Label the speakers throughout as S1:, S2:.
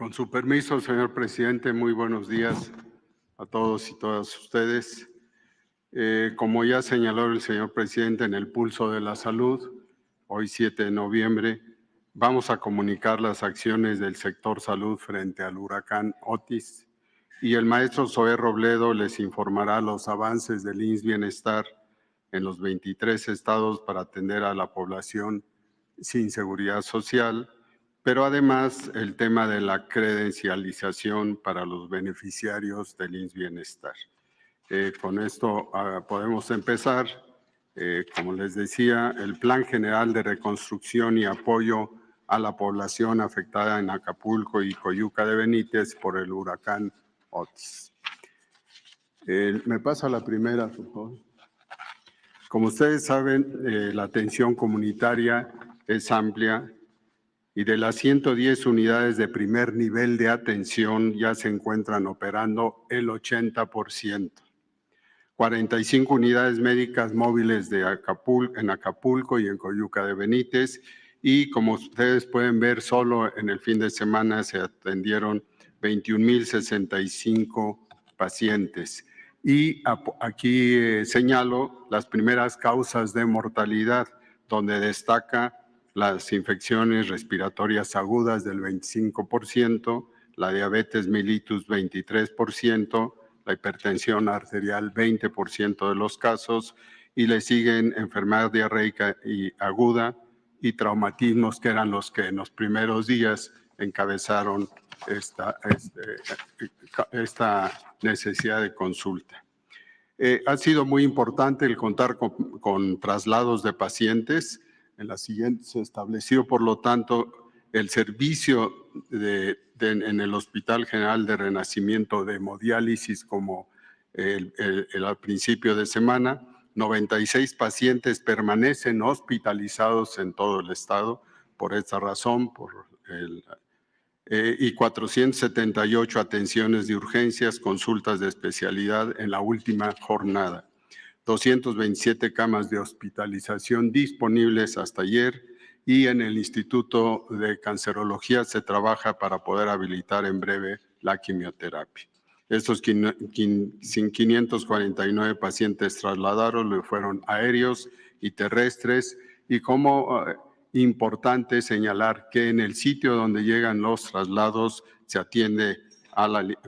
S1: Con su permiso, señor presidente, muy buenos días a todos y todas ustedes. Como ya señaló el señor presidente en el Pulso de la Salud, hoy 7 de noviembre, vamos a comunicar las acciones del sector salud frente al huracán Otis y el maestro Zoé Robledo les informará los avances del IMSS Bienestar en los 23 estados para atender a la población sin seguridad social, pero además el tema de la credencialización para los beneficiarios del IMSS Bienestar. Con esto podemos empezar. Como les decía, el Plan General de Reconstrucción y Apoyo a la población afectada en Acapulco y Coyuca de Benítez por el huracán Otis. Me pasa la primera, por favor. Como ustedes saben, la atención comunitaria es amplia y de las 110 unidades de primer nivel de atención ya se encuentran operando el 80%. 45 unidades médicas móviles en Acapulco y en Coyuca de Benítez, y como ustedes pueden ver, solo en el fin de semana se atendieron 21,065 pacientes. Y aquí señalo las primeras causas de mortalidad, donde destaca las infecciones respiratorias agudas del 25%, la diabetes mellitus 23%, la hipertensión arterial 20% de los casos, y le siguen enfermedad diarreica y aguda y traumatismos, que eran los que en los primeros días encabezaron esta necesidad de consulta. Ha sido muy importante el contar con traslados de pacientes. En la siguiente se estableció, por lo tanto, el servicio en el Hospital General de Renacimiento de hemodiálisis como al principio de semana. 96 pacientes permanecen hospitalizados en todo el estado por esta razón, y 478 atenciones de urgencias, consultas de especialidad en la última jornada. 227 camas de hospitalización disponibles hasta ayer, y en el Instituto de Cancerología se trabaja para poder habilitar en breve la quimioterapia. Estos 549 pacientes trasladados fueron aéreos y terrestres, y como importante señalar que en el sitio donde llegan los traslados se atiende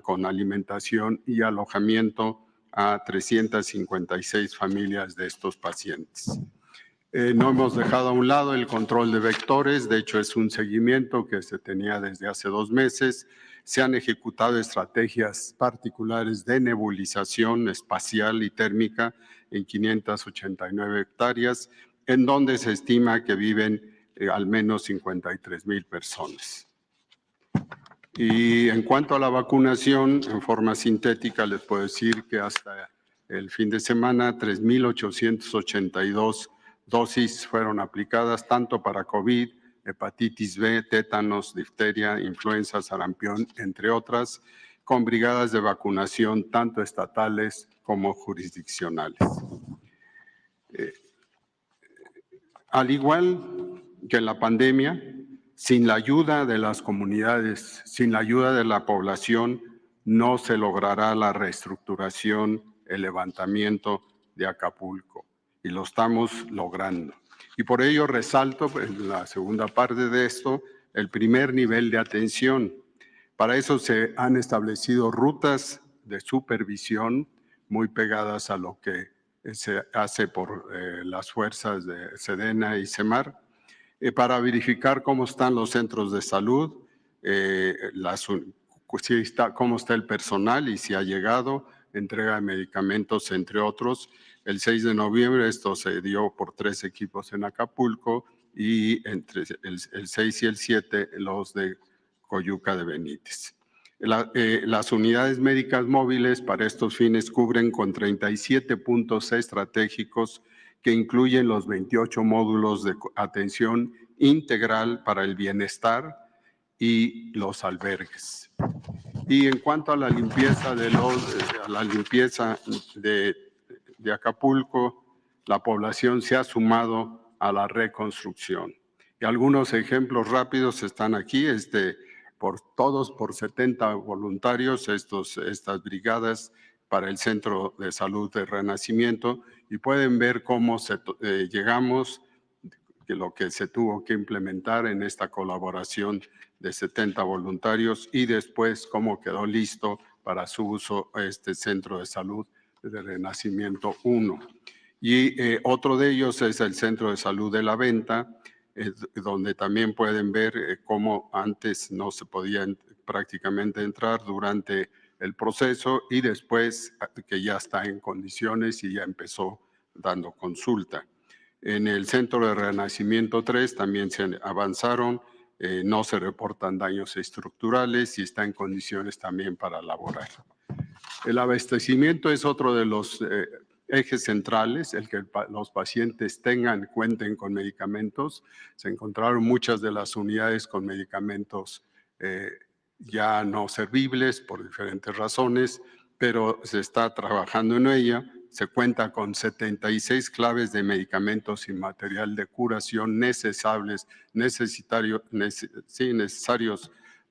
S1: con alimentación y alojamiento a 356 familias de estos pacientes. No hemos dejado a un lado el control de vectores. De hecho, es un seguimiento que se tenía desde hace 2 meses. Se han ejecutado estrategias particulares de nebulización espacial y térmica en 589 hectáreas, en donde se estima que viven al menos 53,000 personas. Y en cuanto a la vacunación, en forma sintética, les puedo decir que hasta el fin de semana 3,882 dosis fueron aplicadas, tanto para COVID, hepatitis B, tétanos, difteria, influenza, sarampión, entre otras, con brigadas de vacunación tanto estatales como jurisdiccionales. Al igual que en la pandemia, sin la ayuda de las comunidades, sin la ayuda de la población, no se logrará la reestructuración, el levantamiento de Acapulco, y lo estamos logrando. Y por ello resalto en la segunda parte de esto el primer nivel de atención. Para eso se han establecido rutas de supervisión muy pegadas a lo que se hace por las fuerzas de Sedena y Semar, para verificar cómo están los centros de salud, cómo está el personal y si ha llegado, entrega de medicamentos, entre otros. El 6 de noviembre esto se dio por 3 equipos en Acapulco, y entre el 6 y el 7 los de Coyuca de Benítez. Las unidades médicas móviles para estos fines cubren con 37 puntos estratégicos que incluyen los 28 módulos de atención integral para el bienestar y los albergues. Y en cuanto a la limpieza de Acapulco, la población se ha sumado a la reconstrucción. Y algunos ejemplos rápidos están aquí. por 70 voluntarios, estas brigadas para el Centro de Salud de Renacimiento, y pueden ver cómo llegamos, que lo que se tuvo que implementar en esta colaboración de 70 voluntarios y después cómo quedó listo para su uso este Centro de Salud de Renacimiento 1. Y otro de ellos es el Centro de Salud de la Venta, donde también pueden ver cómo antes no se podía prácticamente entrar durante el proceso y después que ya está en condiciones y ya empezó dando consulta. En el Centro de Renacimiento 3 también se avanzaron, no se reportan daños estructurales y está en condiciones también para laborar. El abastecimiento es otro de los ejes centrales, el que los pacientes cuenten con medicamentos. Se encontraron muchas de las unidades con medicamentos ya no servibles por diferentes razones, pero se está trabajando en ella. Se cuenta con 76 claves de medicamentos y material de curación necesarios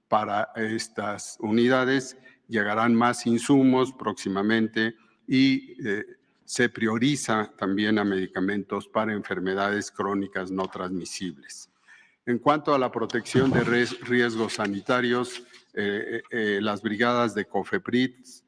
S1: para estas unidades. Llegarán más insumos próximamente y se prioriza también a medicamentos para enfermedades crónicas no transmisibles. En cuanto a la protección de riesgos sanitarios, las brigadas de COFEPRIS,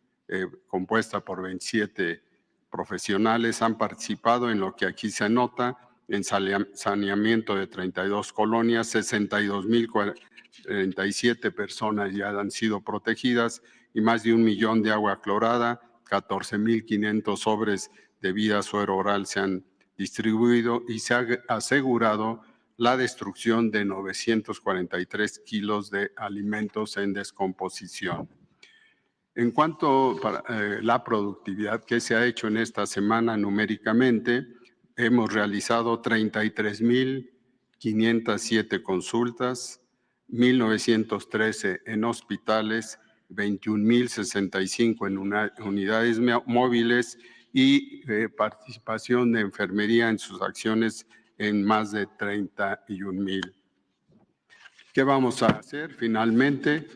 S1: compuesta por 27 profesionales, han participado en lo que aquí se anota, en saneamiento de 32 colonias, 62,047 personas ya han sido protegidas y más de 1 millón de agua clorada, 14,500 sobres de vida suero oral se han distribuido y se ha asegurado la destrucción de 943 kilos de alimentos en descomposición. En cuanto a la productividad que se ha hecho en esta semana numéricamente, hemos realizado 33,507 consultas, 1,913 en hospitales, 21,065 en unidades móviles y participación de enfermería en sus acciones en más de 31,000. ¿Qué vamos a hacer finalmente?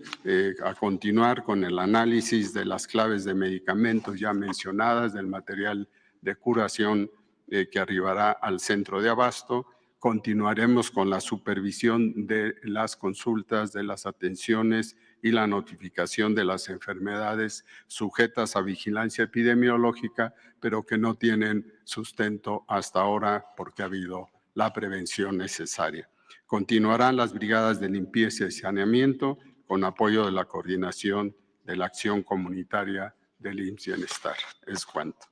S1: A continuar con el análisis de las claves de medicamentos ya mencionadas, del material de curación que arribará al centro de abasto. Continuaremos con la supervisión de las consultas, de las atenciones y la notificación de las enfermedades sujetas a vigilancia epidemiológica, pero que no tienen sustento hasta ahora porque ha habido la prevención necesaria. Continuarán las brigadas de limpieza y saneamiento con apoyo de la coordinación de la acción comunitaria del IMSS Bienestar. Es cuanto.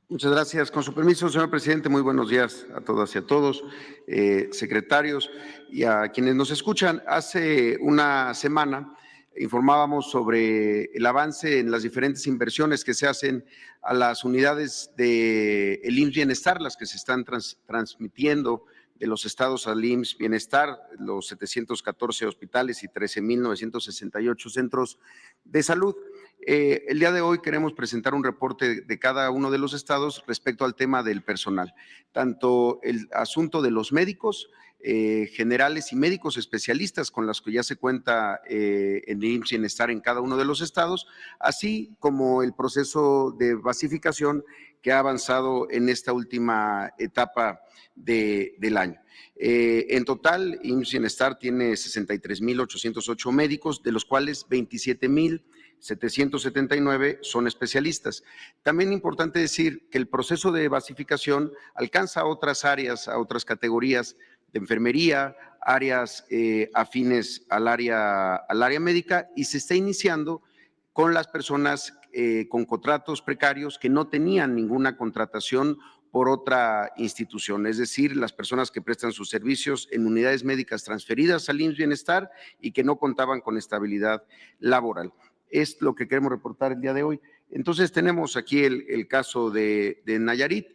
S2: Muchas gracias. Con su permiso, señor presidente, muy buenos días a todas y a todos, secretarios y a quienes nos escuchan. Hace una semana informábamos sobre el avance en las diferentes inversiones que se hacen a las unidades del IMSS Bienestar, las que se están transmitiendo de los estados al IMSS Bienestar, los 714 hospitales y 13,968 centros de salud. El día de hoy queremos presentar un reporte de cada uno de los estados respecto al tema del personal, tanto el asunto de los médicos generales y médicos especialistas con los que ya se cuenta en el IMSS Bienestar en cada uno de los estados, así como el proceso de basificación que ha avanzado en esta última etapa del año. En total, IMSS Bienestar tiene 63,808 médicos, de los cuales 27,779 son especialistas. También es importante decir que el proceso de basificación alcanza a otras áreas, a otras categorías de enfermería, áreas afines al área médica, y se está iniciando con las personas con contratos precarios que no tenían ninguna contratación por otra institución, es decir, las personas que prestan sus servicios en unidades médicas transferidas al IMSS Bienestar y que no contaban con estabilidad laboral. Es lo que queremos reportar el día de hoy. Entonces tenemos aquí el caso de Nayarit.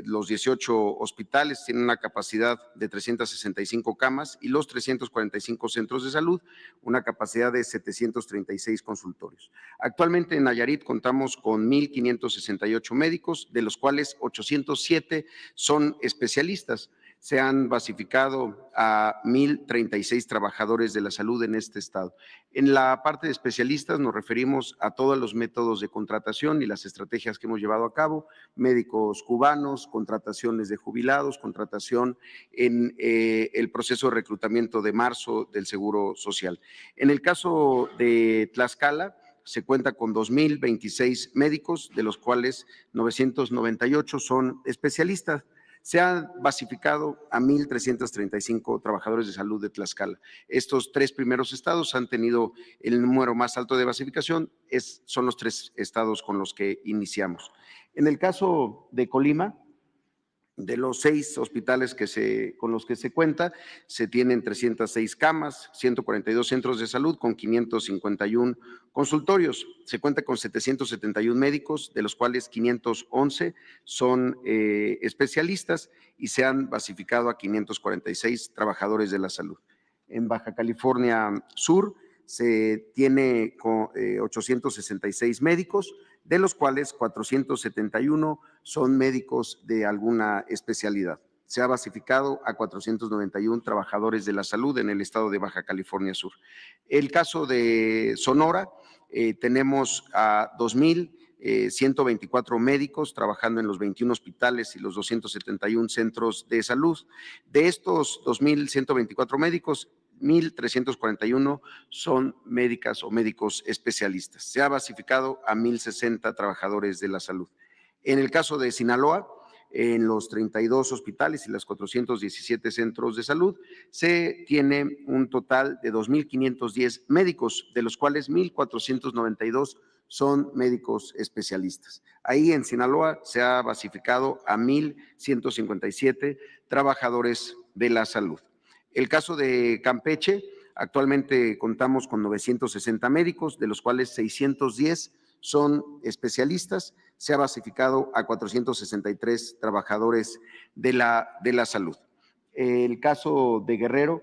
S2: Los 18 hospitales tienen una capacidad de 365 camas y los 345 centros de salud una capacidad de 736 consultorios. Actualmente en Nayarit contamos con 1,568 médicos, de los cuales 807 son especialistas. Se han basificado a 1,036 trabajadores de la salud en este estado. En la parte de especialistas nos referimos a todos los métodos de contratación y las estrategias que hemos llevado a cabo: médicos cubanos, contrataciones de jubilados, contratación en el proceso de reclutamiento de marzo del Seguro Social. En el caso de Tlaxcala, se cuenta con 2,026 médicos, de los cuales 998 son especialistas. Se han basificado a 1,335 trabajadores de salud de Tlaxcala. Estos 3 primeros estados han tenido el número más alto de basificación, son los 3 estados con los que iniciamos. En el caso de Colima, de los 6 hospitales con los que se cuenta, se tienen 306 camas, 142 centros de salud con 551 consultorios. Se cuenta con 771 médicos, de los cuales 511 son especialistas, y se han basificado a 546 trabajadores de la salud. En Baja California Sur se tiene 866 médicos, de los cuales 471 son médicos de alguna especialidad. Se ha basificado a 491 trabajadores de la salud en el estado de Baja California Sur. El caso de Sonora, tenemos a 2,124 médicos trabajando en los 21 hospitales y los 271 centros de salud. De estos 2,124 médicos, 1,341 son médicas o médicos especialistas. Se ha basificado a 1,060 trabajadores de la salud. En el caso de Sinaloa, en los 32 hospitales y los 417 centros de salud, se tiene un total de 2,510 médicos, de los cuales 1,492 son médicos especialistas. Ahí en Sinaloa se ha basificado a 1,157 trabajadores de la salud. El caso de Campeche, actualmente contamos con 960 médicos, de los cuales 610 son especialistas. Se ha basificado a 463 trabajadores de la salud. El caso de Guerrero,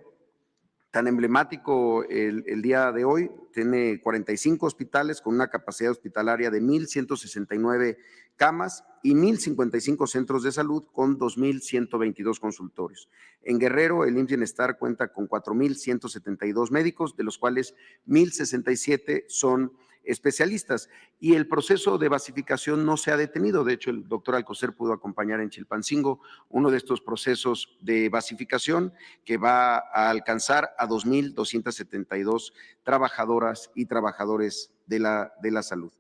S2: tan emblemático el día de hoy, tiene 45 hospitales con una capacidad hospitalaria de 1,169 camas y 1,055 centros de salud con 2,122 consultorios. En Guerrero, el IMSS Bienestar cuenta con 4,172 médicos, de los cuales 1,067 son especialistas, y el proceso de basificación no se ha detenido. De hecho, el doctor Alcocer pudo acompañar en Chilpancingo uno de estos procesos de basificación, que va a alcanzar a 2,272 trabajadoras y trabajadores de la salud.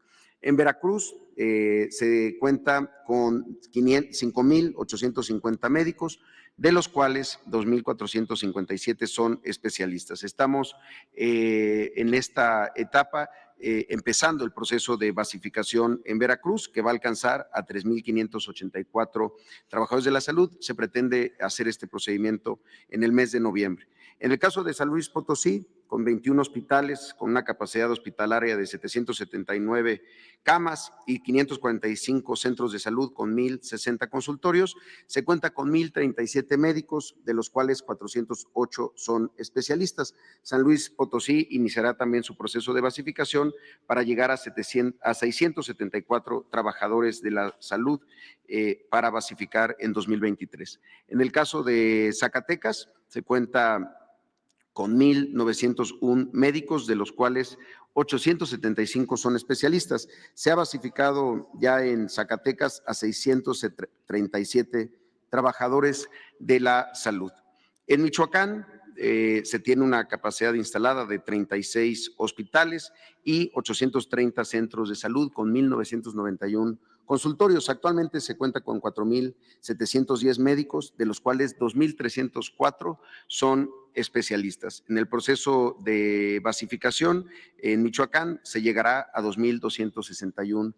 S2: En Veracruz se cuenta con 5,850 médicos, de los cuales 2,457 son especialistas. Estamos en esta etapa empezando el proceso de basificación en Veracruz, que va a alcanzar a 3,584 trabajadores de la salud. Se pretende hacer este procedimiento en el mes de noviembre. En el caso de San Luis Potosí, con 21 hospitales, con una capacidad hospitalaria de 779 camas y 545 centros de salud con 1,060 consultorios, se cuenta con 1,037 médicos, de los cuales 408 son especialistas. San Luis Potosí iniciará también su proceso de basificación para llegar a 674 trabajadores de la salud para basificar en 2023. En el caso de Zacatecas, se cuenta con 1,901 médicos, de los cuales 875 son especialistas. Se ha basificado ya en Zacatecas a 637 trabajadores de la salud. En Michoacán se tiene una capacidad instalada de 36 hospitales y 830 centros de salud con 1,991 consultorios. Actualmente se cuenta con 4,710 médicos, de los cuales 2,304 son especialistas. En el proceso de basificación en Michoacán se llegará a 2,261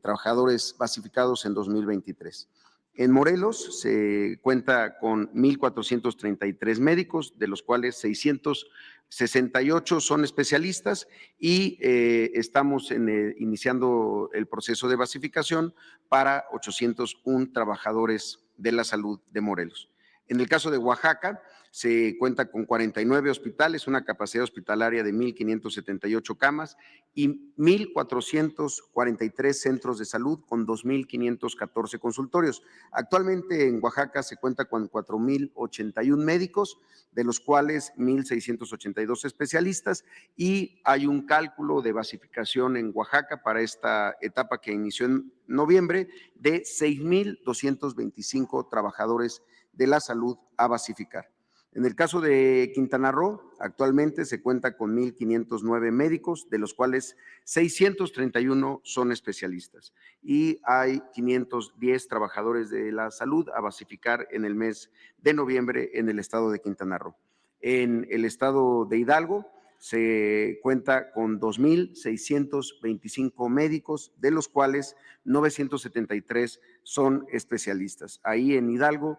S2: trabajadores basificados en 2023. En Morelos se cuenta con 1,433 médicos, de los cuales 668 son especialistas, y estamos iniciando el proceso de basificación para 801 trabajadores de la salud de Morelos. En el caso de Oaxaca, se cuenta con 49 hospitales, una capacidad hospitalaria de 1,578 camas y 1,443 centros de salud con 2,514 consultorios. Actualmente en Oaxaca se cuenta con 4,081 médicos, de los cuales 1,682 especialistas, y hay un cálculo de basificación en Oaxaca para esta etapa que inició en noviembre de 6,225 trabajadores de la salud a basificar. En el caso de Quintana Roo, actualmente se cuenta con 1,509 médicos, de los cuales 631 son especialistas, y hay 510 trabajadores de la salud a basificar en el mes de noviembre en el estado de Quintana Roo. En el estado de Hidalgo se cuenta con 2,625 médicos, de los cuales 973 son especialistas. Ahí en Hidalgo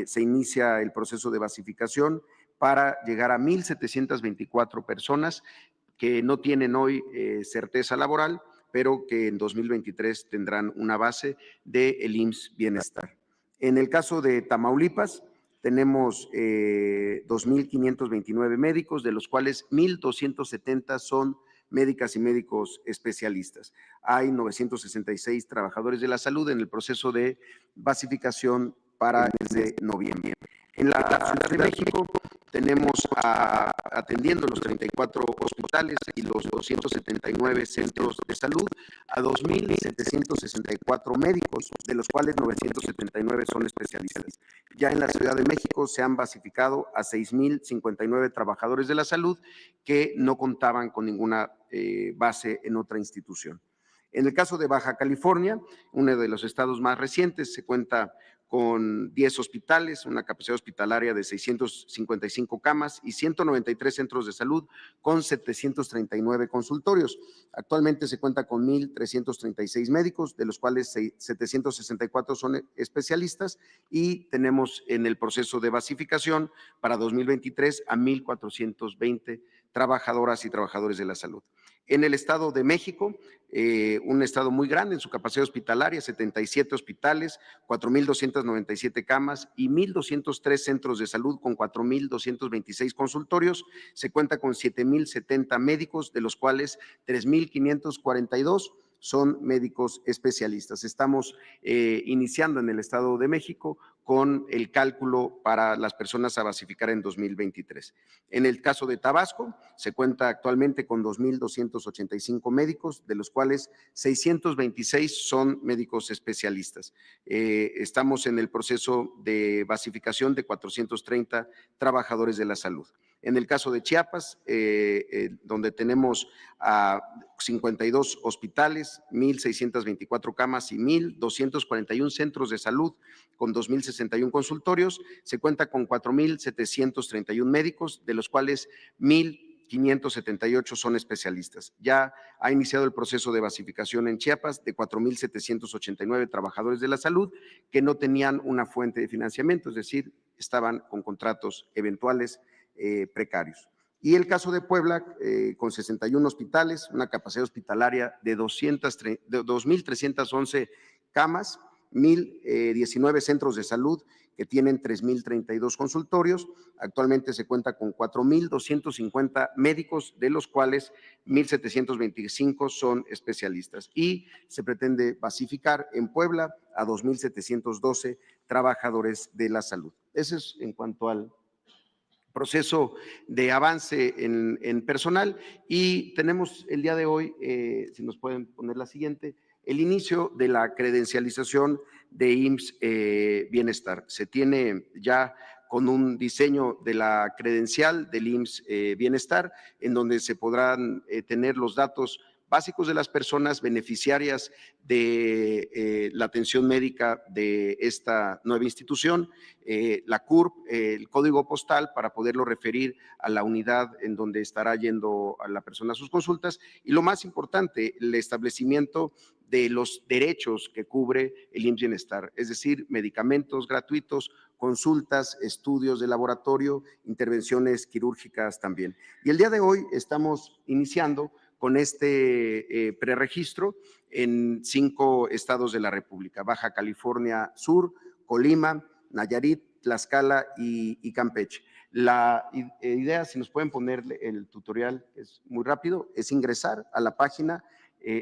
S2: se inicia el proceso de basificación para llegar a 1,724 personas que no tienen hoy certeza laboral, pero que en 2023 tendrán una base del IMSS Bienestar. En el caso de Tamaulipas, tenemos 2,529 médicos, de los cuales 1,270 son médicas y médicos especialistas. Hay 966 trabajadores de la salud en el proceso de basificación para el mes de noviembre. En la Ciudad de México tenemos atendiendo los 34 hospitales y los 279 centros de salud a 2,764 médicos, de los cuales 979 son especialistas. Ya en la Ciudad de México se han basificado a 6,059 trabajadores de la salud que no contaban con ninguna base en otra institución. En el caso de Baja California, uno de los estados más recientes, se cuenta con 10 hospitales, una capacidad hospitalaria de 655 camas y 193 centros de salud con 739 consultorios. Actualmente se cuenta con 1,336 médicos, de los cuales 764 son especialistas, y tenemos en el proceso de basificación para 2023 a 1,420 trabajadoras y trabajadores de la salud. En el Estado de México, un estado muy grande en su capacidad hospitalaria, 77 hospitales, 4,297 camas y 1,203 centros de salud con 4,226 consultorios. Se cuenta con 7,070 médicos, de los cuales 3,542 son médicos especialistas. Estamos iniciando en el Estado de México con el cálculo para las personas a basificar en 2023. En el caso de Tabasco, se cuenta actualmente con 2,285 médicos, de los cuales 626 son médicos especialistas. Estamos en el proceso de basificación de 430 trabajadores de la salud. En el caso de Chiapas, donde tenemos a 52 hospitales, 1,624 camas y 1,241 centros de salud con 2,061 consultorios, se cuenta con 4,731 médicos, de los cuales 1,578 son especialistas. Ya ha iniciado el proceso de basificación en Chiapas de 4,789 trabajadores de la salud que no tenían una fuente de financiamiento, es decir, estaban con contratos eventuales precarios. Y el caso de Puebla, con 61 hospitales, una capacidad hospitalaria de 2,311 camas, 1,019 centros de salud que tienen 3,032 consultorios. Actualmente se cuenta con 4,250 médicos, de los cuales 1,725 son especialistas. Y se pretende basificar en Puebla a 2,712 trabajadores de la salud. Eso es en cuanto al proceso de avance en personal. Y tenemos el día de hoy, si nos pueden poner la siguiente, el inicio de la credencialización de IMSS Bienestar. Se tiene ya con un diseño de la credencial del IMSS Bienestar, en donde se podrán tener los datos básicos de las personas beneficiarias de la atención médica de esta nueva institución, la CURP, el código postal para poderlo referir a la unidad en donde estará yendo a la persona a sus consultas, y lo más importante, el establecimiento de los derechos que cubre el IMSS Bienestar, es decir, medicamentos gratuitos, consultas, estudios de laboratorio, intervenciones quirúrgicas también. Y el día de hoy estamos iniciando con este preregistro en 5 estados de la República: Baja California Sur, Colima, Nayarit, Tlaxcala y Campeche. La idea, si nos pueden poner el tutorial, es muy rápido, es ingresar a la página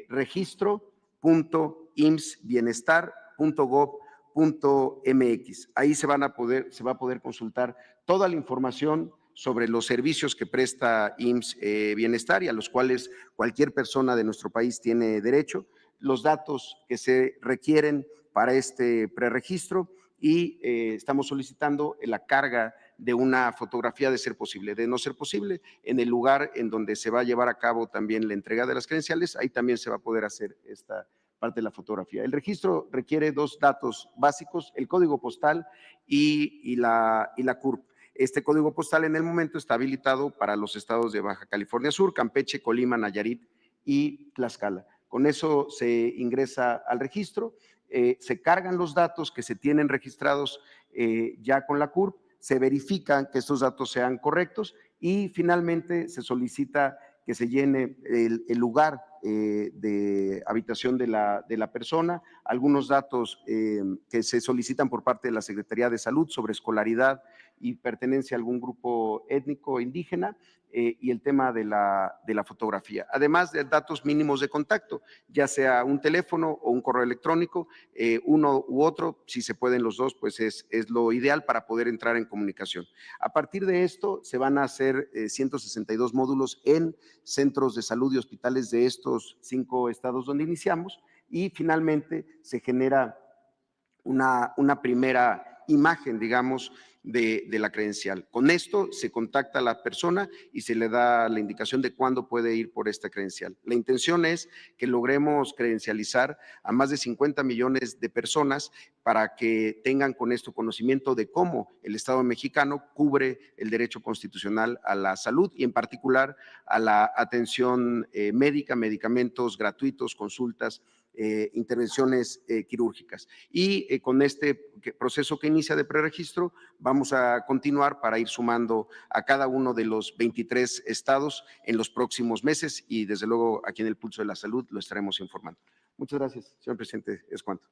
S2: registro.imsbienestar.gov.mx. Ahí se va a poder consultar toda la información sobre los servicios que presta IMSS Bienestar y a los cuales cualquier persona de nuestro país tiene derecho, los datos que se requieren para este preregistro y estamos solicitando la carga de una fotografía de ser posible. De no ser posible, en el lugar en donde se va a llevar a cabo también la entrega de las credenciales, ahí también se va a poder hacer esta parte de la fotografía. El registro requiere 2 datos básicos, el código postal y la CURP. Este código postal en el momento está habilitado para los estados de Baja California Sur, Campeche, Colima, Nayarit y Tlaxcala. Con eso se ingresa al registro, se cargan los datos que se tienen registrados ya con la CURP, se verifican que estos datos sean correctos y finalmente se solicita que se llene el lugar de habitación de la persona, algunos datos que se solicitan por parte de la Secretaría de Salud sobre escolaridad y pertenencia a algún grupo étnico indígena y el tema de la fotografía, además de datos mínimos de contacto, ya sea un teléfono o un correo electrónico, uno u otro, si se pueden los dos, pues es lo ideal para poder entrar en comunicación. A partir de esto se van a hacer 162 módulos en centros de salud y hospitales de estos 5 estados donde iniciamos y finalmente se genera una primera imagen, digamos, de la credencial. Con esto se contacta a la persona y se le da la indicación de cuándo puede ir por esta credencial. La intención es que logremos credencializar a más de 50 millones de personas para que tengan con esto conocimiento de cómo el Estado mexicano cubre el derecho constitucional a la salud y en particular a la atención médica, medicamentos gratuitos, consultas, intervenciones quirúrgicas. Y con este proceso que inicia de preregistro, vamos a continuar para ir sumando a cada uno de los 23 estados en los próximos meses y desde luego aquí en el Pulso de la Salud lo estaremos informando. Muchas gracias, señor presidente. Es cuanto.